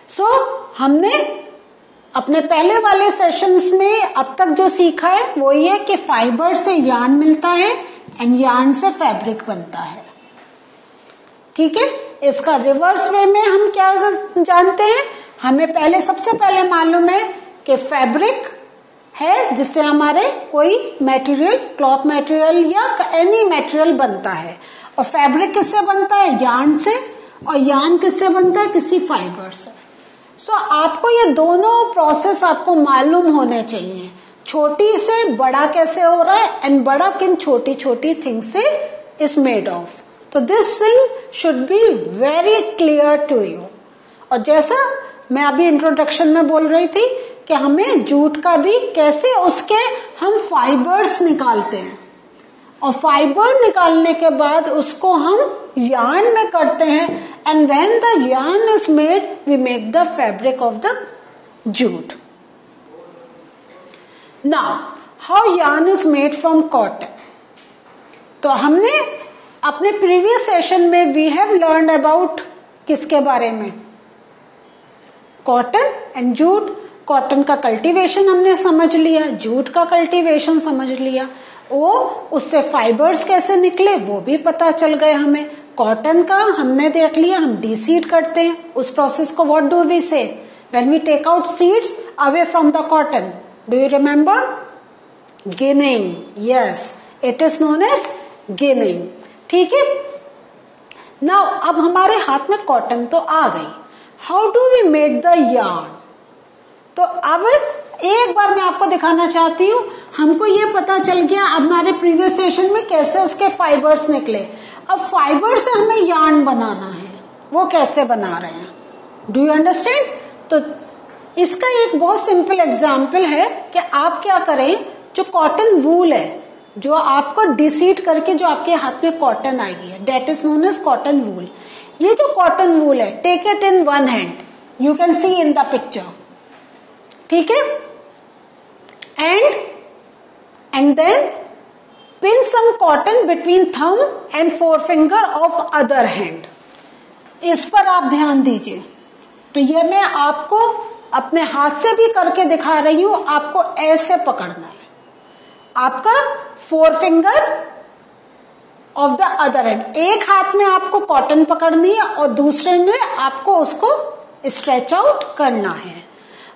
सो हमने अपने पहले वाले सेशंस में अब तक जो सीखा है वो ये कि फाइबर से यार्न मिलता है एंड यार्न से फैब्रिक बनता है। ठीक है, इसका रिवर्स वे में हम क्या जानते हैं, हमें पहले सबसे पहले मालूम है कि फैब्रिक है जिससे हमारे कोई मटेरियल, क्लॉथ मटेरियल या एनी मटेरियल बनता है। और फैब्रिक किससे बनता है, यार्न से, और यार्न किससे बनता है, किसी फाइबर से। सो आपको ये दोनों प्रोसेस आपको मालूम होने चाहिए, छोटी से बड़ा कैसे हो रहा है एंड बड़ा किन छोटी छोटी थिंग से इज मेड ऑफ। तो this thing should be very clear to you. और जैसा मैं अभी इंट्रोडक्शन में बोल रही थी कि हमें जूट का भी कैसे उसके हम फाइबर्स निकालते हैं, और फाइबर निकालने के बाद उसको हम यार्न में करते हैं, and when the yarn is made we make the fabric of the jute. Now how yarn is made from cotton. तो हमने अपने प्रीवियस सेशन में वी हैव लर्न अबाउट किसके बारे में, कॉटन एंड जूट। कॉटन का कल्टीवेशन हमने समझ लिया, जूट का कल्टीवेशन समझ लिया, वो उससे फाइबर्स कैसे निकले वो भी पता चल गए हमें। कॉटन का हमने देख लिया, हम डीसीड करते हैं, उस प्रोसेस को what do we say, when we take out seeds away from the cotton, do you remember, ginning, yes it is known as ginning. ठीक है, नाउ अब हमारे हाथ में कॉटन तो आ गई, how do we made the yarn. तो अब एक बार मैं आपको दिखाना चाहती हूँ, हमको ये पता चल गया अब हमारे प्रीवियस सेशन में कैसे उसके फाइबर्स निकले। अब फाइबर से हमें यार्न बनाना है, वो कैसे बना रहे हैं, डू यू अंडरस्टैंड। तो इसका एक बहुत सिंपल एग्जाम्पल है कि आप क्या करें, जो कॉटन वूल है, जो आपको डिसीड करके जो आपके हाथ में कॉटन आएगी है, that is known as cotton wool. ये जो कॉटन वूल है, take it in one hand, you can see in the picture, ठीक है, and then pin some cotton between thumb and forefinger of other hand. इस पर आप ध्यान दीजिए। तो ये मैं आपको अपने हाथ से भी करके दिखा रही हूं, आपको ऐसे पकड़ना है, आपका फोरफिंगर ऑफ द अदर हैंड, एक हाथ में आपको कॉटन पकड़नी है और दूसरे में आपको उसको स्ट्रेच आउट करना है।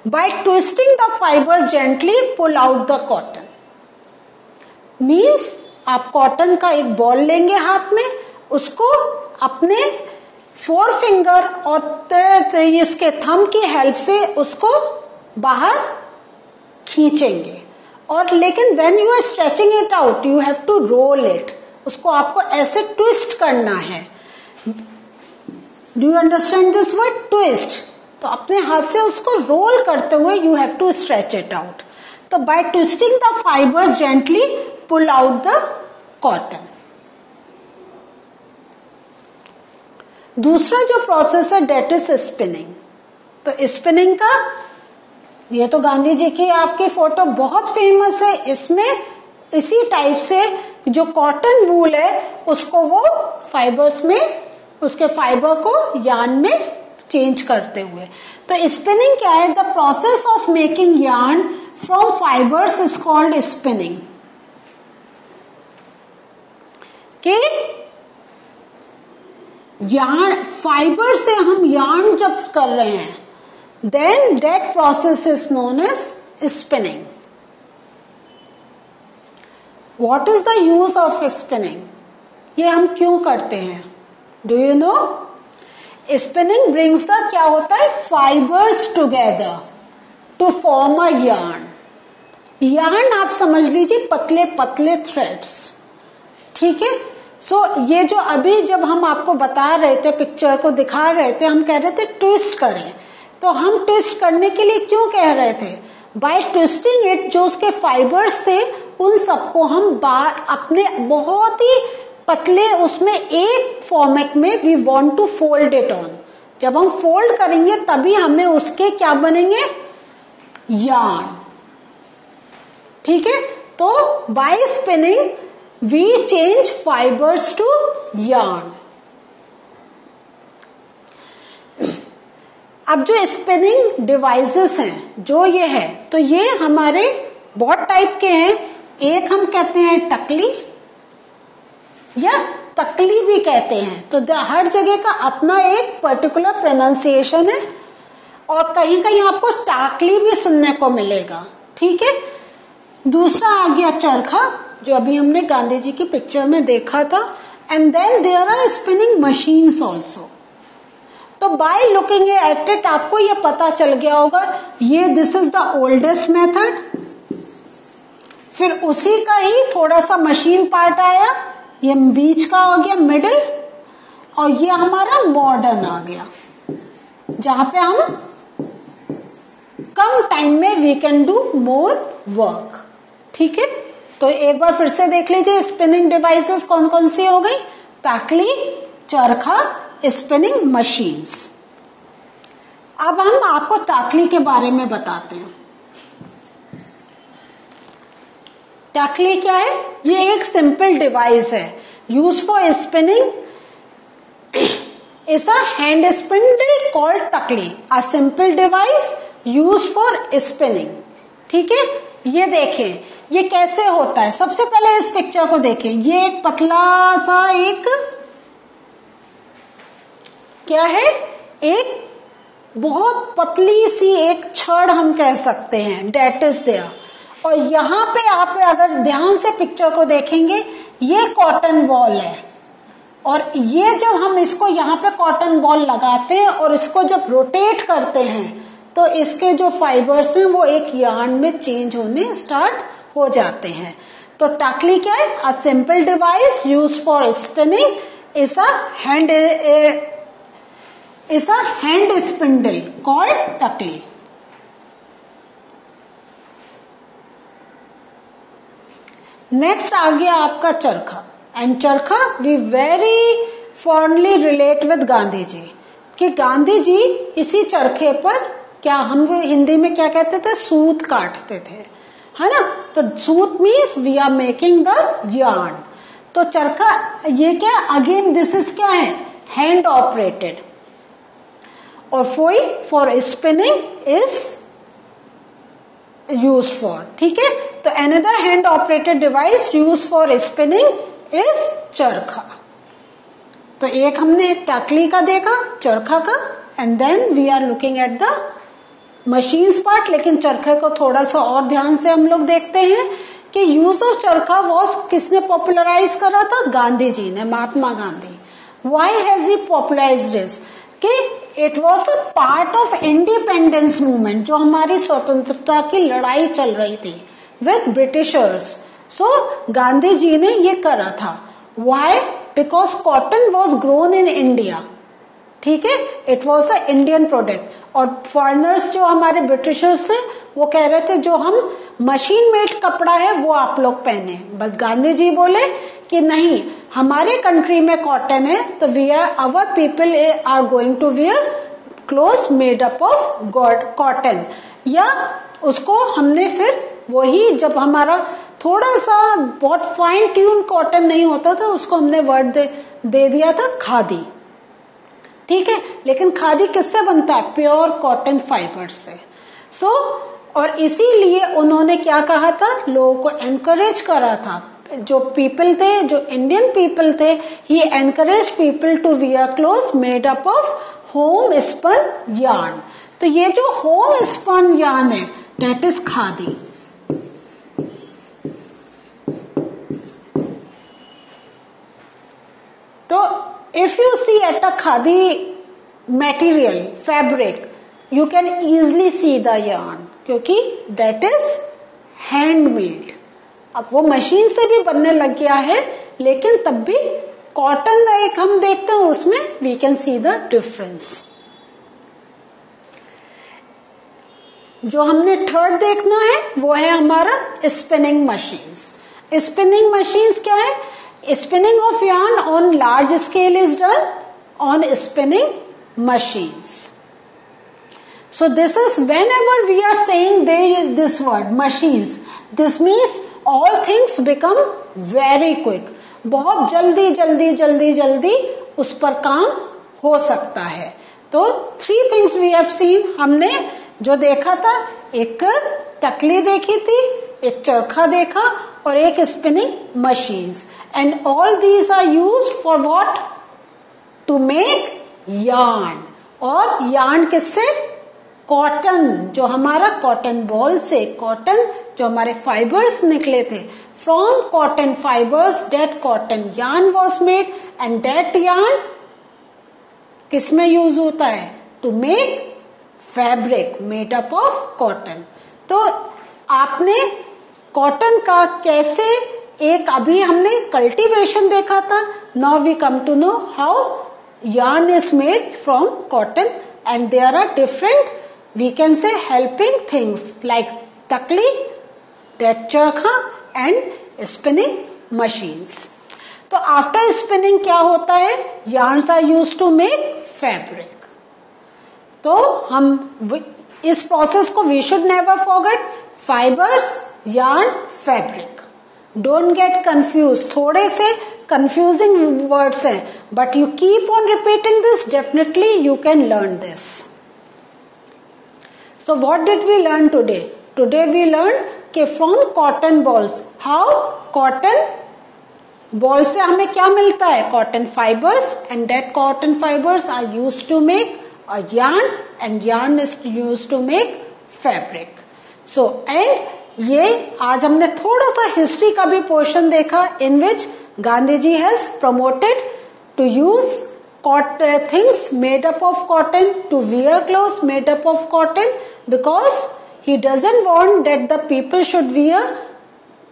By twisting the fibers gently, pull out the cotton. Means आप कॉटन का एक बॉल लेंगे हाथ में, उसको अपने फोर फिंगर और इसके थंब की हेल्प से उसको बाहर खींचेंगे। और लेकिन when you are stretching it out, you have to roll it. उसको आपको ऐसे ट्विस्ट करना है। Do you understand this word, twist? तो अपने हाथ से उसको रोल करते हुए you have to stretch it out. तो by twisting the fibres gently pull out the cotton. दूसरा जो प्रोसेस है डेट इज स्पिनिंग। तो स्पिनिंग का ये तो गांधी जी की आपकी फोटो बहुत फेमस है, इसमें इसी टाइप से जो कॉटन वूल है उसको वो फाइबर्स में, उसके फाइबर को यार्न में चेंज करते हुए। तो स्पिनिंग क्या है, the process of making yarn from fibres is called spinning. कि यार्न, फाइबर से हम यार्न जब कर रहे हैं, then that process is known as spinning. What is the use of spinning, ये हम क्यों करते हैं, do you know. Spinning brings the, क्या होता है, fibres together to form a yarn. Yarn आप समझ लीजिए पतले पतले थ्रेड्स, ठीक है। सो ये जो अभी जब हम आपको बता रहे थे, पिक्चर को दिखा रहे थे, हम कह रहे थे ट्विस्ट करें, तो हम ट्विस्ट करने के लिए क्यों कह रहे थे, बाय ट्विस्टिंग इट, जो उसके फाइबर्स थे उन सबको हम अपने बहुत ही पतले उसमें एक फॉर्मेट में we want to fold it on. जब हम फोल्ड करेंगे तभी हमें उसके क्या बनेंगे, यार्न, ठीक है। तो by spinning we change fibres to yarn. अब जो स्पिनिंग डिवाइसेस हैं जो ये है, तो ये हमारे बहुत टाइप के हैं। एक हम कहते हैं टकली या तकली भी कहते हैं, तो हर जगह का अपना एक पर्टिकुलर प्रोनाउंसिएशन है और कहीं कहीं आपको टाकली भी सुनने को मिलेगा, ठीक है। दूसरा आ गया चरखा, जो अभी हमने गांधी जी की पिक्चर में देखा था। And then there are spinning machines also. तो बाय लुकिंग एट इट आपको ये पता चल गया होगा, ये this is the oldest method, फिर उसी का ही थोड़ा सा मशीन पार्ट आया, ये बीच का हो गया मिडिल, और ये हमारा मॉडर्न आ गया, जहां पे हम कम टाइम में we can do more work, ठीक है। तो एक बार फिर से देख लीजिए स्पिनिंग डिवाइसेस कौन कौन सी हो गई, ताकली, चरखा, स्पिनिंग मशीन्स। अब हम आपको ताकली के बारे में बताते हैं। ताकली क्या है? ये एक सिंपल डिवाइस है, use for spinning is a hand spindle called takli, a simple device use for spinning, ठीक है। ये देखें ये कैसे होता है। सबसे पहले इस पिक्चर को देखें, ये एक पतला सा एक क्या है, एक बहुत पतली सी एक छड़ हम कह सकते हैं, डेट इज देयर। और यहाँ पे आप अगर ध्यान से पिक्चर को देखेंगे, ये कॉटन बॉल है, और ये जब हम इसको यहाँ पे कॉटन बॉल लगाते हैं और इसको जब रोटेट करते हैं, तो इसके जो फाइबर्स हैं वो एक यार्न में चेंज होने स्टार्ट हो जाते हैं। तो टाकली क्या है? A simple device use for spinning is a hand spindle called takli. Next आ गया आपका चरखा। And charkha we very fondly relate with Gandhi ji, कि गांधी जी इसी चरखे पर क्या हम हिंदी में क्या कहते थे, सूत काटते थे, है ना। तो सूत means we are making the yarn. तो चरखा ये क्या, अगेन दिस इज क्या है, हैंड ऑपरेटेड। और फोई for spinning is use for, ठीक है। तो another hand operated device use for spinning is charkha. तो एक हमने टाकली का देखा, चरखा का, and then we are looking at the machines part. लेकिन चरखे को थोड़ा सा और ध्यान से हम लोग देखते हैं कि यूज ऑफ चरखा वॉज किसने पॉपुलराइज करा था, गांधी जी ने, Mahatma Gandhi. Why has he popularised this, कि it was a part of independence movement, जो हमारी स्वतंत्रता की लड़ाई चल रही थी with Britishers. So Gandhi ji ने ये करा था। Why? Because cotton was grown in India, ठीक है, it was a Indian product. और फॉरेनर्स जो हमारे ब्रिटिशर्स थे वो कह रहे थे जो हम मशीन मेड कपड़ा है वो आप लोग पहने, बट गांधी जी बोले कि नहीं, हमारे कंट्री में कॉटन है, तो we are, our people are going to wear cloth made up of cotton. या उसको हमने फिर वही, जब हमारा थोड़ा सा बहुत फाइन ट्यून कॉटन नहीं होता था, उसको हमने वर्ड दे दिया था खादी, ठीक है। लेकिन खादी किससे बनता है? प्योर कॉटन फाइबर से। सो और इसीलिए उन्होंने क्या कहा था, लोगों को एनकरेज करा था, जो पीपल थे, जो इंडियन पीपल थे, he encourage people to wear clothes made up of home spun yarn. तो ये जो होम स्पन यार्न है, दैट इज खादी। तो if you see at a khadi material fabric, you can easily see the yarn, क्योंकि that is handmade। अब वो machine से भी बनने लग गया है, लेकिन तब भी कॉटन एक हम देखते हैं उसमें we can see the difference। जो हमने थर्ड देखना है वो है हमारा स्पिनिंग मशीन्स। स्पिनिंग मशीन्स क्या है? Spinning of yarn on large scale is done on spinning machines. So this is whenever we are saying this word machines, this means all things become very quick. बहुत जल्दी जल्दी जल्दी जल्दी उस पर काम हो सकता है। तो तो 3 थिंग्स वी हैव सीन, हमने जो देखा था, एक तकली देखी थी, एक चरखा देखा और एक spinning machines, and all these are used for what? To make yarn. और यार्न किससे? कॉटन, जो हमारा कॉटन बॉल से, कॉटन जो हमारे फाइबर्स निकले थे, from cotton fibres that cotton yarn was made, and that yarn किसमें यूज होता है? To make fabric made up of cotton. तो आपने कॉटन का कैसे, एक अभी हमने कल्टीवेशन देखा था, now we come to know how yarn is made from cotton, and there are different, we can say, helping things like takli, that charkha and spinning machines. तो आफ्टर स्पिनिंग क्या होता है? yarns are used to make fabric. तो हम इस process को we should never forget, fibers, yarn, fabric. Don't get confuse, थोड़े से कंफ्यूजिंग वर्ड्स हैं, but you keep on repeating this, definitely you can learn this. So what did we learn today? Today we learn कि from cotton balls, how cotton ball से हमें क्या मिलता है? Cotton fibres, and that cotton fibres are used to make a yarn, and yarn is used to make fabric. So and ये आज हमने थोड़ा सा हिस्ट्री का भी पोर्शन देखा, in which Gandhi ji has promoted to use things made up of cotton, to wear clothes made up of cotton, because he doesn't want that the people should wear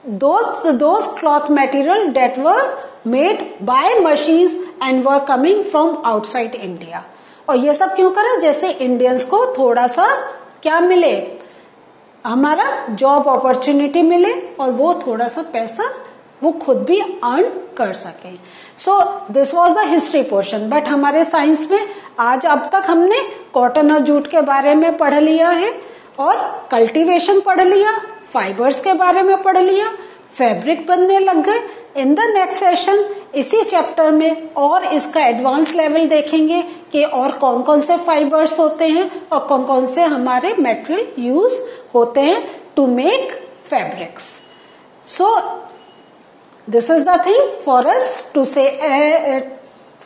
those cloth material that were made by machines and were coming from outside India. और ये सब क्यों करा? जैसे Indians को थोड़ा सा क्या मिले, हमारा जॉब अपॉर्चुनिटी मिले, और वो थोड़ा सा पैसा वो खुद भी अर्न कर सके. So this was the history portion. But हमारे साइंस में आज अब तक हमने कॉटन और जूट के बारे में पढ़ लिया है, और कल्टीवेशन पढ़ लिया, फाइबर्स के बारे में पढ़ लिया, फैब्रिक बनने लग गए. इन द नेक्स्ट सेशन इसी चैप्टर में और इसका एडवांस लेवल देखेंगे कि और कौन कौन से फाइबर्स होते हैं और कौन कौन से हमारे मटेरियल यूज होते हैं to make fabrics. So this is the thing for us to say,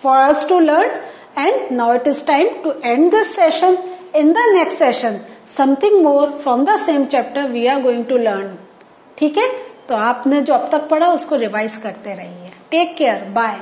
for us to learn, and now it is time to end this session. In the next session something more from the same chapter we are going to learn. ठीक है, तो आपने जो अब तक पढ़ा उसको revise करते रहिए. Take care, bye.